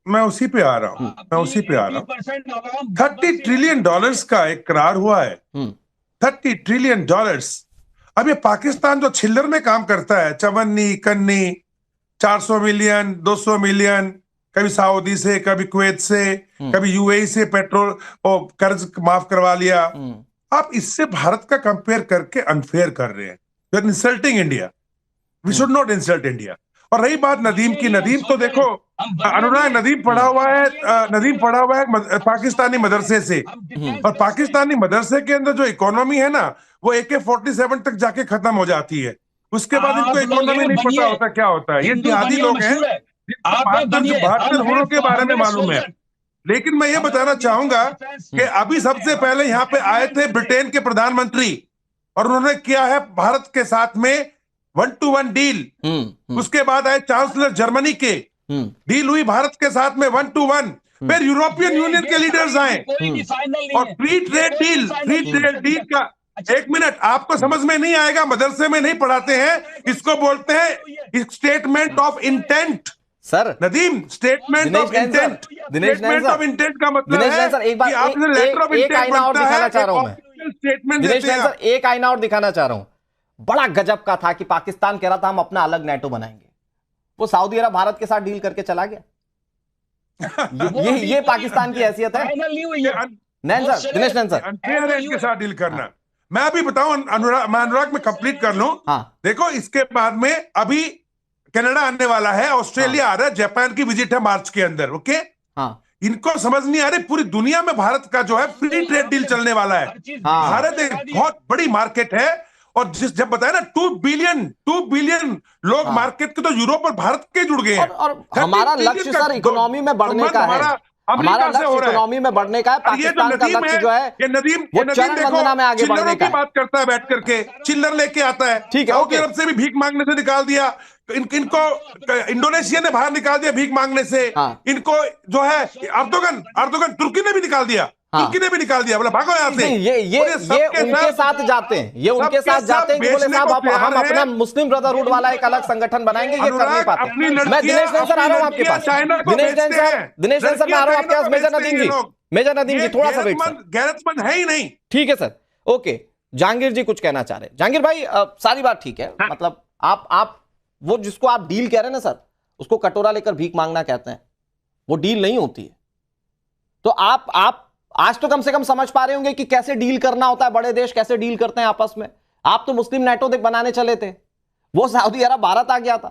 मैं उसी पे आ रहा हूं, मैं उसी पे आ रहा हूं। $30 ट्रिलियन का एक करार हुआ है। $30 ट्रिलियन। अब ये पाकिस्तान जो छिल्लर में काम करता है, चवन्नी कन्नी, 400 मिलियन, 200 मिलियन, कभी सऊदी से, कभी कुवैत से, कभी यूएई से पेट्रोल और कर्ज माफ करवा लिया। आप इससे भारत का कंपेयर करके अनफेयर कर रहे हैं। You are insulting India. We should not insult India. और रही बात नदीम की, नदीम तो देखो, अनुराग, नदीम पढ़ा हुआ है, नदीम पढ़ा हुआ है पाकिस्तानी मदरसे से, और पाकिस्तानी मदरसे के अंदर जो इकोनॉमी है ना, वो AK-47 तक जाके खत्म हो जाती है। उसके बाद इनको इकोनॉमी नहीं पता होता क्या होता है। ये जिहादी लोग हैं जिनको 72 हुरों के बारे में मालूम है। लेकिन मैं ये बताना चाहूंगा कि अभी सबसे पहले यहाँ पे आए थे ब्रिटेन के प्रधानमंत्री, और उन्होंने किया है भारत के साथ में 1-to-1 डील। उसके बाद आए चांसलर जर्मनी के, डील हुई भारत के साथ में 1-to-1। फिर यूरोपियन यूनियन के लीडर्स आए और फ्री ट्रेड डील का, एक मिनट, आपको समझ में नहीं आएगा, मदरसे में नहीं पढ़ाते हैं, इसको बोलते हैं statement of intent. Sir Nadeem, statement of intent. Statement of intent का मतलब है कि आपने लेटर ऑफ इंटेंट आईना और दिखाना चाह रहा हूं मैं। स्टेटमेंट दिनेश नैन सर, एक आईना और दिखाना चाह रहा हूं। बड़ा गजब का था कि पाकिस्तान कह रहा था हम अपना अलग नेटो बनाएंगे, वो सऊदी अरब भारत के साथ डील करके चला गया। ये पाकिस्तान की हैसियत है। नैन सर, दिनेश नैन सर, इनके साथ डील करना। मैं अभी बताऊं, अनुराग में कंप्लीट कर लूं। देखो, इसके बाद में अभी कनाडा आने वाला है, ऑस्ट्रेलिया आ रहा है, जापान की विजिट है मार्च के अंदर। ओके, इनको समझ नहीं आ रही, पूरी दुनिया में भारत का जो है फ्री ट्रेड डील चलने वाला है। भारत एक बहुत बड़ी मार्केट है, और जब बताया ना 2 बिलियन लोग मार्केट के, तो यूरोप और भारत के जुड़ गए हैं। और हमारा लक्ष्य सर इकोनॉमी में बढ़ने का है, हमारा लक्ष्य इकोनॉमी में बढ़ने का है। पाकिस्तान का लक्ष्य जो है ये नदीम, वो चरण वंदना में आगे बढ़ने का है। बात करता है बैठ करके, चिल्लर लेके आता है। ठीक है, सऊदी अरब से भी भीख मांगने से निकाल दिया इनको, इंडोनेशिया ने बाहर निकाल दिया भीख मांगने से। इनको जो है अर्दोगन तुर्की ने भी निकाल दिया, तुर्की ने भी निकाल दिया, बोला भागो यहाँ से। ये उनके साथ जाते हैं, ये उनके साथ जाते हैं कि बोले साहब हम अपना मुस्लिम ब्रदरहुड वाला एक अलग संगठन बनाएंगे, ये कर नहीं पाते। मैं दिनेश नैन सर आ रहा हूं आपके पास। दिनेश नैन सर मैं आ रहा हूं आपके पास। मेजर नदीम जी थोड़ा सा वेट सर, गैरतमंद है ही नहीं। ठीक है सर, ओके। जहांगीर जी कुछ कहना चाह रहे हैं। जहांगीर भाई, सारी बात ठीक है, मतलब आप वो जिसको आप डील कह रहे हैं ना सर, उसको कटोरा लेकर भीख मांगना कहते हैं, वो डील नहीं होती है। तो आप आज तो कम से कम समझ पा रहे होंगे कि कैसे डील करना होता है, बड़े देश कैसे डील करते हैं आपस में। आप तो मुस्लिम नेटो बनाने चले थे, वो सऊदी अरब भारत आ गया था।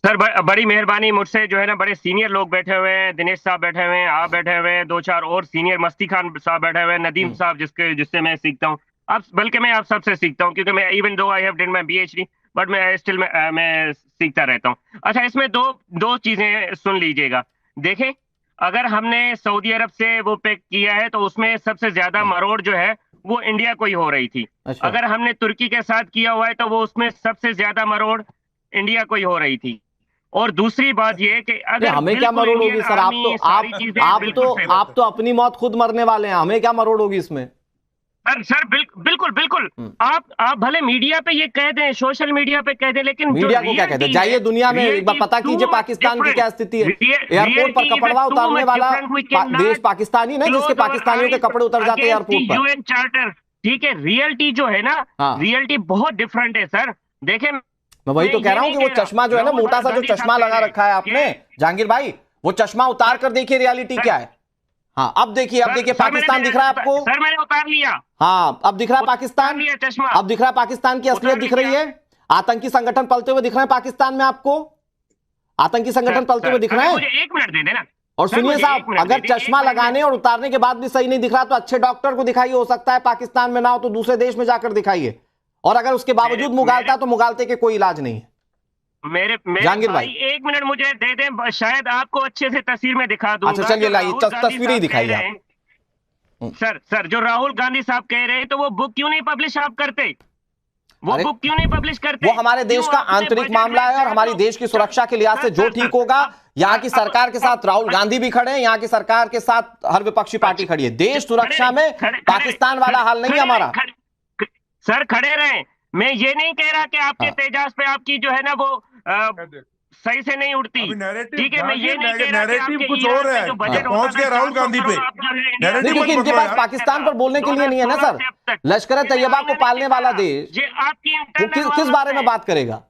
सर बड़ी मेहरबानी, मुझसे जो है ना बड़े सीनियर लोग बैठे हुए हैं, दिनेश साहब बैठे हुए हैं, आप बैठे हुए हैं, 2-4 और सीनियर, मस्ती खान साहब बैठे हुए हैं, नदीम साहब जिससे मैं सीखता हूँ, अब बल्कि मैं आप सबसे सीखता हूँ, क्योंकि मैं even though I have did my PhD but मैं स्टिल मैं सीखता रहता हूँ। अच्छा, इसमें दो चीजें सुन लीजिएगा। देखें, अगर हमने सऊदी अरब से वो पे किया है तो उसमें सबसे ज्यादा मरोड़ जो है वो इंडिया को ही हो रही थी। अच्छा। अगर हमने तुर्की के साथ किया हुआ है तो वो उसमें सबसे ज्यादा मरोड़ इंडिया को ही हो रही थी। और दूसरी बात ये कि अगर हमें क्या मरोड़ होगी सर, आप तो अपनी मौत खुद मरने वाले हैं, हमें क्या मरोड़ होगी इसमें? सर बिल्कुल आप भले मीडिया पे ये कह दें, सोशल मीडिया पे कह दें, लेकिन मीडिया को क्या कहते हैं? जाइए दुनिया में एक बार पता कीजिए पाकिस्तान की क्या स्थिति है। एयरपोर्ट पर कपड़वा उतारने वाला देश पाकिस्तानी नहीं, जिसके पाकिस्तानियों के कपड़े उतर जाते हैं एयरपोर्ट पर। UN चार्टर, ठीक है, रियलिटी जो है ना, रियलिटी बहुत डिफरेंट है सर। देखें, मैं वही तो कह रहा हूं कि वो चश्मा जो है ना, मोटा सा जो चश्मा लगा रखा है आपने जहांगीर भाई, वो चश्मा उतार कर देखिए रियलिटी क्या है। हाँ, अब देखिए पाकिस्तान दिख रहा है आपको? सर मैंने उतार लिया। हाँ, अब दिख रहा है पाकिस्तान, अब दिख रहा है पाकिस्तान की असलियत दिख रही है। आतंकी संगठन पलते हुए दिख रहे हैं पाकिस्तान में, आपको आतंकी संगठन पलते हुए दिख रहे हैं। मुझे 1 मिनट दे देना। और सुनिए साहब, अगर चश्मा लगाने और उतारने के बाद भी सही नहीं दिख रहा तो अच्छे डॉक्टर को दिखाइए, हो सकता है पाकिस्तान में ना हो तो दूसरे देश में जाकर दिखाइए। और अगर उसके बावजूद मुगालता तो मुगालते के कोई इलाज नहीं है। मेरे जहांगीर भाई 1 मिनट मुझे दे दें, शायद आपको अच्छे से तस्वीर में दिखा दूंगा। अच्छा चलिए लाइए, तस्वीर ही दिखाइए आप। सर जो राहुल गांधी साहब कह रहे हैं, तो वो बुक क्यों नहीं पब्लिश आप करते? वो बुक क्यों नहीं पब्लिश करते? वो हमारे देश का आंतरिक मामला है और हमारी देश की सुरक्षा के लिहाज से जो ठीक होगा। यहाँ की सरकार के साथ राहुल गांधी भी खड़े हैं, यहाँ की सरकार के साथ हर विपक्षी पार्टी खड़ी है। देश सुरक्षा में पाकिस्तान वाला हाल नहीं है हमारा। सर खड़े रहे, मैं ये नहीं कह रहा कि आपके तेजाब पे आपकी जो है ना वो सही से नहीं उड़ती। अभी narrative ठीक है, मैं ये नहीं कह रहा कि narrative आपके कुछ ईरान और में है। जो बजट पहुंच होता गया था, राहुल 400 गांधी पे। करोड़, आप जो है इंडिया narrative नहीं, क्योंकि मत इनके पकड़ो पास यार। पाकिस्तान पर बोलने के लिए नहीं है ना सर। 2016 से अब तक लश्कर तैयबा को पालने वाला देश ये आपकी वो इंटरनल किस बारे में बात करेगा?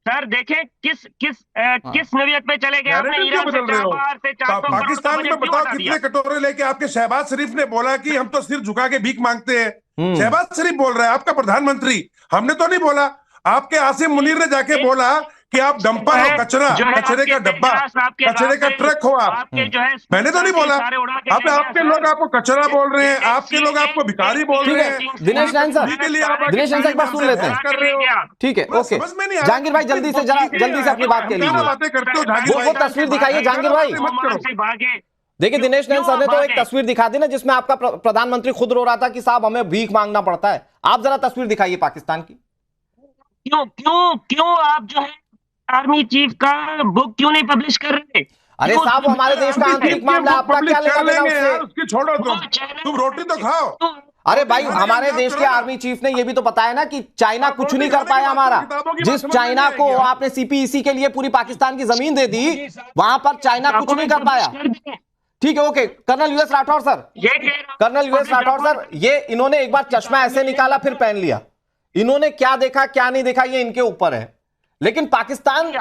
सर देखें किस नवियत पे चले गए आपने? नैरेटिव क्यों ईरान से बदल रहे हो? चाबार से 400 करोड़ का पाकिस्तान बजट में क्यों बताओ हटा कितने दिया? कटोरे लेके आपके शहबाज शरीफ ने बोला कि हम तो सिर झुका के भीख मांगते हैं। हम्म। शहबाज शरीफ बोल रहा है, आपका प्रधानमंत्री। हमने तो नहीं बोला। आपके आसिम मुनीर ने जाके बोला कि आप डंपर हो, कचरा, जो है कचरे का आपके डब्बा, तेजस, आपके कचरे का राफेल, ट्रक हो आप। आपके जो है मैंने तो नहीं बोला। सारे उड़ा के अब ले गया, आपके सर। लोग आपको कचरा बोल रहे हैं, ये आपके लोग आपको भिखारी बोल ठीक रहे है, हैं। दिनेश नायन सर, के लिए आप आके दिनेश नायन सर एक बार सुन लेते हैं। कर रहे हो। ठीक है, बस ओके। समझ में नहीं आ रहा। जहांगीर भाई जल्दी से जल्दी से अपनी बात कह हम क्या लीजिए। बातें करते हो जहांगीर वो भाई? तस्वीर दिखाइए जहांगीर भाई। मत करो। से भागे। देखिए दिनेश नायन सर ने तो एक तस्वीर दिखा दी ना जिसमें आपका प्रधानमंत्री खुद रो रहा था कि साहब हमें भीख मांगना पड़ता है। आप जरा तस्वीर दिखाइए पाकिस्तान की। क्यों क्यों क्यों आप जो है आर्मी चीफ का बुक क्यों नहीं पब्लिश कर रहे? अरे क्यों साहब वो हमारे देश का आंतरिक मामला, आपका क्या लेना देना उससे? उसकी छोड़ो तुम रोटी तो खाओ। अरे भाई हमारे देश के आर्मी चीफ ने यह भी तो बताया ना कि चाइना कुछ नहीं कर पाया हमारा। जिस चाइना को आपने सीपीईसी के लिए पूरी पाकिस्तान की जमीन दे दी, वहां पर चाइना कुछ नहीं कर पाया। ठीक है, okay. Colonel US Rathore sir, colonel US Rathore sir, ये इन्होंने एक बार चश्मा ऐसे निकाला फिर पहन लिया। इन्होंने क्या देखा क्या नहीं देखा ये इनके ऊपर है। लेकिन पाकिस्तान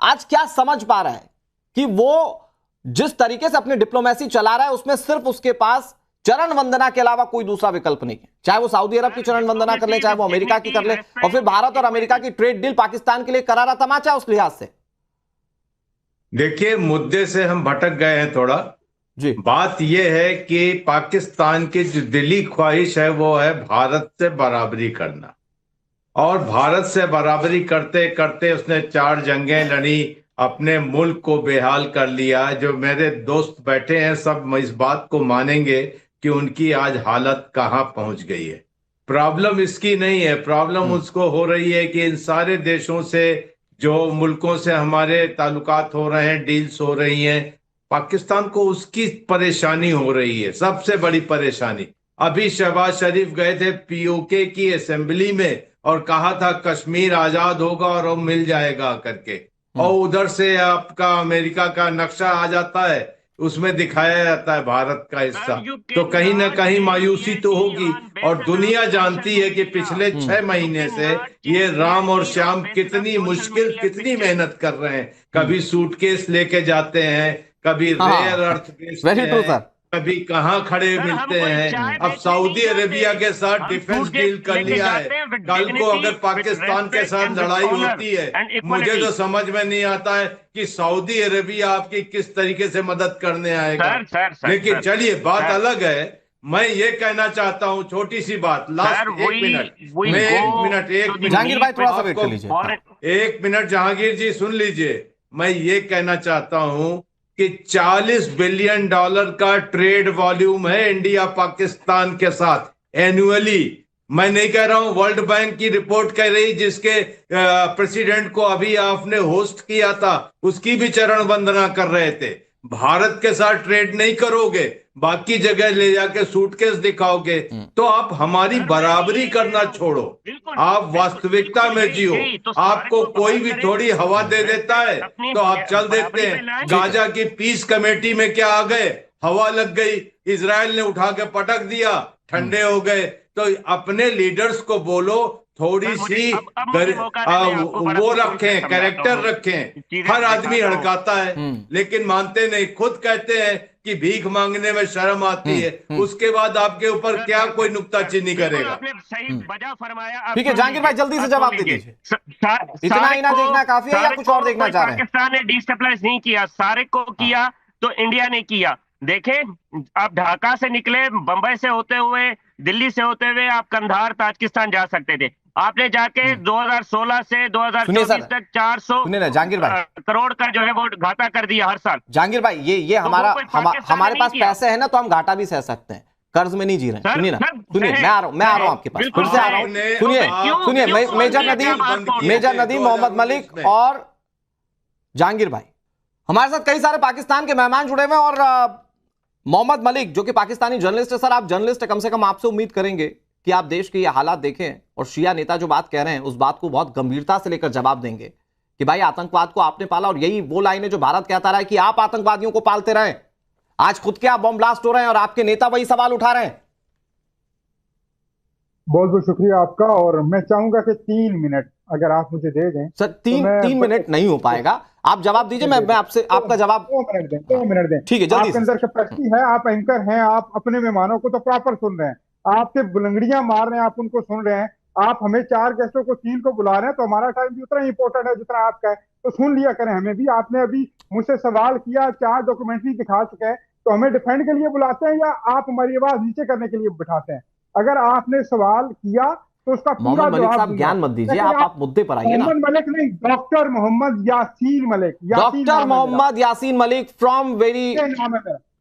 आज क्या समझ पा रहा है कि वो जिस तरीके से अपनी डिप्लोमेसी चला रहा है उसमें सिर्फ उसके पास चरण वंदना के अलावा कोई दूसरा विकल्प नहीं है। चाहे वो सऊदी अरब की चरण वंदना कर ले, चाहे वो अमेरिका की कर ले, और फिर भारत और अमेरिका की ट्रेड डील पाकिस्तान के लिए करारा तमाचा उस लिहाज से। देखिए, मुद्दे से हम भटक गए हैं थोड़ा जी। बात यह है कि पाकिस्तान की जो दिली ख्वाहिश है वो है भारत से बराबरी करना, और भारत से बराबरी करते करते उसने 4 जंगें लड़ी, अपने मुल्क को बेहाल कर लिया। जो मेरे दोस्त बैठे हैं सब इस बात को मानेंगे कि उनकी आज हालत कहां पहुंच गई है। प्रॉब्लम इसकी नहीं है, प्रॉब्लम उसको हो रही है कि इन सारे देशों से, जो मुल्कों से हमारे ताल्लुकात हो रहे हैं, डील्स हो रही हैं, पाकिस्तान को उसकी परेशानी हो रही है, सबसे बड़ी परेशानी। अभी शहबाज शरीफ गए थे पीओके की असेंबली में और कहा था कश्मीर आजाद होगा और वो मिल जाएगा करके, और उधर से आपका अमेरिका का नक्शा आ जाता है, उसमें दिखाया जाता है भारत का हिस्सा। तो कहीं ना कहीं मायूसी तो होगी। और दुनिया जानती है कि पिछले 6 महीने से ये राम और श्याम कितनी मुश्किल, कितनी मेहनत कर रहे हैं। कभी सूटकेस लेके जाते हैं, कभी रेयर अर्थ बेचते हैं, कभी कहाँ खड़े मिलते हैं। अब सऊदी अरेबिया के साथ डिफेंस डील कर लिया है। कल को अगर पाकिस्तान के साथ लड़ाई होती है, मुझे तो समझ में नहीं आता है कि सऊदी अरेबिया आपकी किस तरीके से मदद करने आएगा। लेकिन चलिए, बात अलग है। मैं ये कहना चाहता हूँ, छोटी सी बात, लास्ट 1 मिनट, मैं 1 मिनट जहांगीर भाई थोड़ा सा वेट कर लीजिए। 1 मिनट जहांगीर जी सुन लीजिए। मैं ये कहना चाहता हूँ कि $40 बिलियन का ट्रेड वॉल्यूम है इंडिया पाकिस्तान के साथ एनुअली। मैं नहीं कह रहा हूं, वर्ल्ड बैंक की रिपोर्ट कह रही, जिसके प्रेसिडेंट को अभी आपने होस्ट किया था, उसकी भी चरण वंदना कर रहे थे। भारत के साथ ट्रेड नहीं करोगे, बाकी जगह ले जाके सूटकेस दिखाओगे, तो आप हमारी बराबरी करना छोड़ो, आप वास्तविकता में जियो। आपको कोई भी थोड़ी हवा दे देता है तो आप चल देते हैं। गाजा की पीस कमेटी में क्या आ गए, हवा लग गई, इजराइल ने उठा के पटक दिया, ठंडे हो गए। तो अपने लीडर्स को बोलो, थोड़ी सी वो रखें, कैरेक्टर रखें। हर आदमी हड़काता है लेकिन मानते नहीं, खुद कहते हैं कि भीख मांगने में शर्म आती है, उसके बाद आपके ऊपर क्या कोई नुक्ताचीनी करेगा। ठीक है जहांगीर भाई, जल्दी से जवाब दे दीजिए। इतना ही ना देखना काफी है या कुछ और देखना चाह रहे हैं? पाकिस्तान ने डिस्टेबलाइज नहीं किया, सारे को किया तो इंडिया ने किया। देखें, आप ढाका से निकले, बंबई से होते हुए, दिल्ली से होते हुए आप कंधार ताजिकिस्तान जा सकते थे। आपने जाके 2016 से 2024 तक 400 जहांगीर भाई करोड़ का जो है वो घाटा कर दिया हर साल। जहांगीर भाई ये हमारे पास पैसे है ना, तो हम घाटा भी सह सकते हैं, कर्ज में नहीं जी रहे हैं। सुनिए ना, सुनिए, मैं आ रहा हूं आपके पास, फिर से आ रहा हूं। सुनिए मेजर नदीम, मोहम्मद मलिक और जहांगीर भाई, हमारे साथ कई सारे पाकिस्तान के मेहमान जुड़े हुए हैं। और मोहम्मद मलिक जो कि पाकिस्तानी जर्नलिस्ट है। सर आप जर्नलिस्ट है, कम से कम आपसे उम्मीद करेंगे कि आप देश के ये हालात देखें और शिया नेता जो बात कह रहे हैं उस बात को बहुत गंभीरता से लेकर जवाब देंगे कि भाई आतंकवाद को आपने पाला, और यही वो लाइन है जो भारत कहता रहा है कि आप आतंकवादियों को पालते रहें। आज खुद के आप बम ब्लास्ट हो रहे हैं और आपके नेता वही सवाल उठा रहे हैं। बहुत बहुत शुक्रिया आपका। और मैं चाहूंगा कि 3 मिनट अगर आप मुझे दे दें। सर तीन मिनट नहीं हो पाएगा, आप जवाब दीजिए, मैं आपसे आपका जवाब 2 मिनट दें। ठीक है, जल्दी आपके अंदर कैपेसिटी है, आप एंकर हैं, आप अपने मेहमानों को तो प्रॉपर सुन रहे हैं, आपसे बुलंगड़ियां मार रहे हैं, आप उनको सुन रहे हैं। आप हमें 4 गेस्टों को 3 को बुला रहे हैं, तो हमारा टाइम भी उतना ही इंपॉर्टेंट है जितना आपका है, तो सुन लिया करें हमें भी। आपने अभी मुझसे सवाल किया, 4 डॉक्यूमेंट्री दिखा चुके हैं, तो हमें डिफेंड के लिए बुलाते हैं या आप हमारी आवाज नीचे करने के लिए बिठाते हैं? अगर आपने सवाल किया तो उसका पूरा मोहम्मद मलिक जवाब साहब ज्ञान मत दीजिए, आप मुद्दे पर आइए ना। मोहम्मद मलिक नहीं, doctor Mohammad Yasin Malik. Doctor Mohammad Yasin Malik from very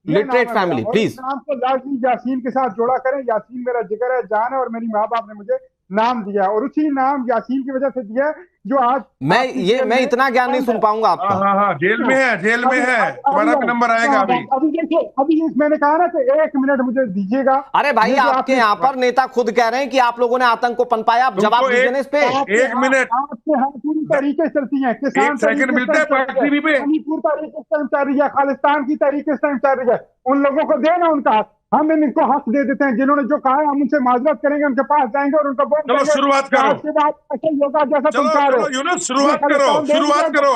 literate family, please. नाम को लाजमी यासीन के साथ जोड़ा करें। यासीन मेरा जिगर है, जान है, और मेरी माँ बाप ने मुझे नाम दिया, और उसी नाम यासीन की वजह से दिया है जो आज मैं इतना ज्ञान नहीं सुन पाऊंगा आपका। हाँ, जेल में है, जेल में है, तुम्हारा भी नंबर आएगा अभी। देखिए, अभी मैंने कहा ना कि 1 मिनट मुझे दीजिएगा। अरे भाई, आपके यहाँ पर नेता खुद कह रहे हैं कि आप लोगों ने आतंक को पनपाया, जवाब दीजिए ना इस पे। 1 मिनट, आपके यहाँ पूरी तरीके चलती है, किसान 1 सेकंड मिलता है पार्ट टीवी पे। मणिपुर तारीख इस टाइम चल रही है, खालिस्तान की तारीख इस टाइम चल रही है, उन लोगों को देना उनका हक। हम इनको हक दे देते हैं, जिन्होंने जो कहा है हम उनसे माजरत करेंगे, उनके पास जाएंगे और उनका चलो शुरुआत करो, उसके बाद ऐसे योगा जैसा तुम चाह रहे हो। यूनुस शुरुआत करो,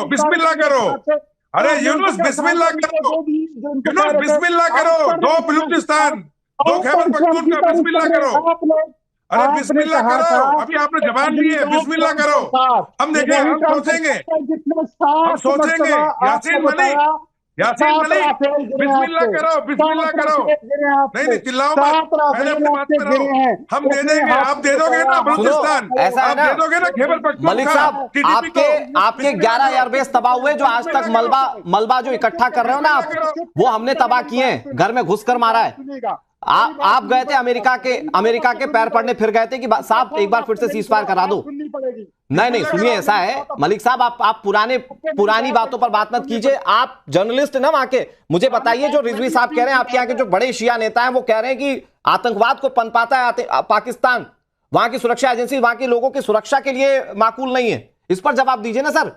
बिस्मिल्लाह करो। अरे यूनुस बिस्मिल्लाह करो, यूनुस बिस्मिल्लाह करो। 2 बलूचिस्तान, 2 खैबर पख्तूनख्वा, बिस्मिल्लाह करो। अरे बिस्मिल्लाह करो, अभी आपने जवाब दिए, बिस्मिल्लाह करो। हम देखेंगे, हम सोचेंगे, यासीन मलिक बिस्मिल्लाह करो। नहीं चिल्लाओ मत, पहले अपनी बात पे रहो। हम दे देंगे, आप दे दोगे ना बलूचिस्तान, ऐसा है ना, दे दोगे ना खैबर पख्तूनख्वा। मलिक साहब, आपके 11 एयरबेस तबाह हुए, जो आज तक मलबा जो इकट्ठा कर रहे हो ना आप, वो हमने तबाह किए हैं, घर में घुसकर मारा है। आप गए थे अमेरिका के पैर पड़ने, फिर गए थे कि साहब एक बार फिर से सीज फायर करा दो। नहीं सुनिए, ऐसा है मलिक साहब, आप पुरानी बातों पर बात मत कीजिए। आप जर्नलिस्ट ना वहां के, मुझे बताइए, जो रिजवी साहब कह रहे हैं, आपके यहाँ के जो बड़े शिया नेता हैं, वो कह रहे हैं कि आतंकवाद को पनपाता है पाकिस्तान, वहां की सुरक्षा एजेंसी वहां के लोगों की सुरक्षा के लिए माकूल नहीं है। इस पर जवाब दीजिए ना सर।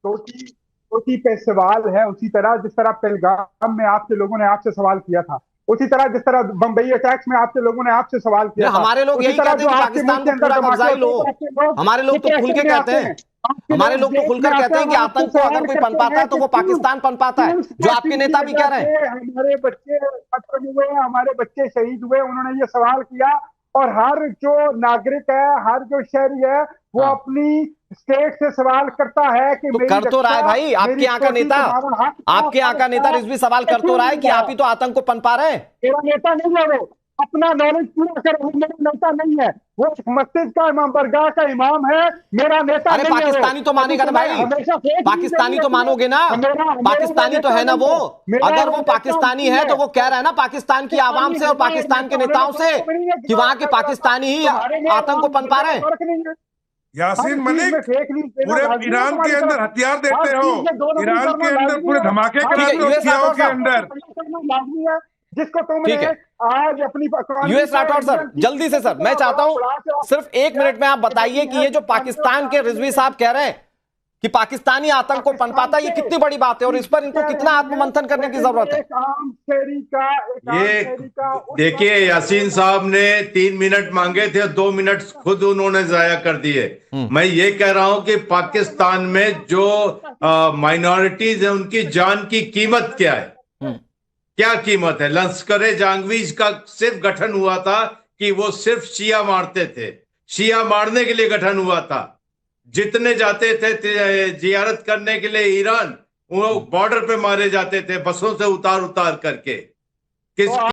टोटी पे सवाल है, उसी तरह जिस तरह पहलगाम में आपके लोगों ने आपसे सवाल किया था, उसी तरह जिस तरह बंबई अटैक्स में आपके लोगों ने आपसे सवाल किया था। हमारे लोग यही कहते हैं कि पाकिस्तान को पूरा कब्जा ही लो। हमारे लोग तो खुल के कहते हैं, हमारे लोग तो खुलकर कहते हैं कि आतंक को अगर कोई पनपाता है तो वो पाकिस्तान पनपाता है, जो आपके नेता भी कह रहे हैं। हमारे बच्चे खत्म हुए, हमारे बच्चे शहीद हुए, उन्होंने ये सवाल किया। और हर जो नागरिक है, हर जो शहरी है, वो अपनी स्टेट से सवाल करता है कि तो कर तो रहा है भाई, आपके यहाँ का नेता रिजवी सवाल कर तो रहा है कि आप ही तो आतंक को पनपा रहे हैं। मेरा नेता नहीं है, वो अपना नॉलेज पूरा कर, वो मेरा नेता नहीं है, वो मस्जिद का इमाम, बरगाह का इमाम है, मेरा नेता। अरे पाकिस्तानी तो मानेगा ना भाई, पाकिस्तानी तो मानोगे ना, पाकिस्तानी तो है ना वो। अगर वो पाकिस्तानी है तो वो कह रहा है ना पाकिस्तान की आवाम से और पाकिस्तान के नेताओं से कि वहां के पाकिस्तानी ही आतंक को पनपा रहे हैं। यासीन मलिक पूरे ईरान के अंदर हथियार देते हो, ईरान के अंदर पूरे धमाके कराते हो शियाओं के अंदर, जिसको तुमने आज अपनी यूएस राठौर सर, जल्दी से सर, मैं चाहता हूं सिर्फ 1 मिनट में आप बताइए कि ये जो पाकिस्तान के रिजवी साहब कह रहे हैं कि पाकिस्तानी आतंक को पनपाता, ये कितनी बड़ी बात है और इस पर इनको कितना आत्ममंथन करने की जरूरत है। ये देखिए, यासीन साहब ने 3 मिनट मांगे थे, 2 मिनट खुद उन्होंने जाया कर दिए। मैं ये कह रहा हूं कि पाकिस्तान में जो माइनॉरिटीज है, उनकी जान की कीमत क्या है, क्या कीमत है। लश्कर जहांगीर का सिर्फ गठन हुआ था कि वो सिर्फ शिया मारते थे, शिया मारने के लिए गठन हुआ था। जितने जाते थे जियारत करने के लिए ईरान, वो बॉर्डर पे मारे जाते थे बसों से उतार करके। किस